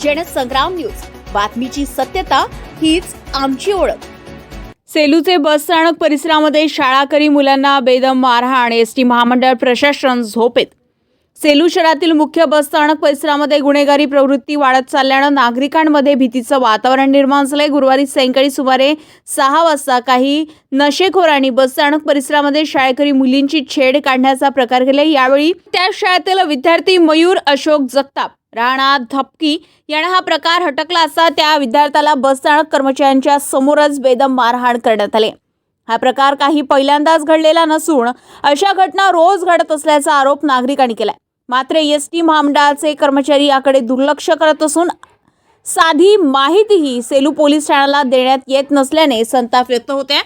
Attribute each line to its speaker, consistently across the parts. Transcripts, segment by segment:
Speaker 1: Jansangram news, बातमीची सत्यता हीच आमची ओळख।
Speaker 2: सेलूचे बस स्थानक परिसरामध्ये शाळाकरी मुलांना बेदम मारहाण, एसटी महामंडळ प्रशासन झोपेत। सेलू शहरातील मुख्य बस स्थानक परिसरामध्ये गुन्हेगारी प्रवृत्ती वाढत चालल्यानं नागरिकांमध्ये भीतीचं वातावरण निर्माण झालंय। गुरुवारी सायंकाळी सुमारे 6 वाजता काही नशेखोरांनी बस स्थानक परिसरामध्ये शाळेकरी मुलींची छेड काढण्याचा प्रकार केला। यावेळी त्या शाळेतील विद्यार्थी मयूर अशोक जगताप राणा धपकी याने हा प्रकार हटकला असता त्या विद्यार्थ्याला बस स्थानक कर्मचाऱ्यांच्या समोरच बेदम मारहाण करण्यात आली। हा प्रकार काही पहिल्यांदाच घडलेला नसून अशा घटना रोज घडत असल्याचा आरोप नागरिकांनी केलाय। मात्र एसटी महामंडळाचे कर्मचारी याकडे दुर्लक्ष करत असून साधी माहितीही सेलू पोलीस ठाण्याला देण्यात येत नसल्याने संताप व्यक्त होते।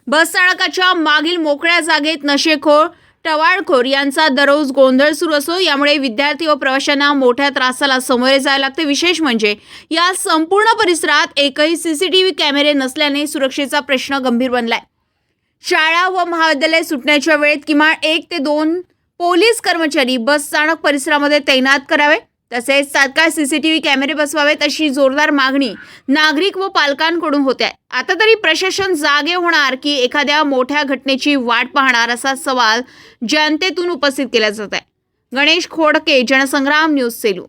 Speaker 2: बस स्थानकाच्या मागील मोकळ्या जागेत नशेखोर टवाळखोर यांचा दररोज गोंधळ सुरू असतो। यामुळे विद्यार्थी व प्रवाशांना मोठ्या त्रासाला सामोरे जावे लागते। विशेष म्हणजे या संपूर्ण परिसरात एकही सीसीटीव्ही कॅमेरे नसल्याने सुरक्षेचा प्रश्न गंभीर बनलाय। शाळा व महाविद्यालय सुटण्याच्या वेळेत किमान 1 ते 2 पोलीस कर्मचारी बस स्थानक परिसरामध्ये तैनात करावे, तसेच तात्काळ सीसीटीव्ही कॅमेरे बसवावेत अशी जोरदार मागणी नागरिक व पालकांकडून होते। आता तरी प्रशासन जागे होणार की एखाद्या मोठ्या घटनेची वाट पाहणार असा सवाल जनतेतून उपस्थित केला जात आहे। गणेश खोडके, जनसंग्राम न्यूज, सेलू।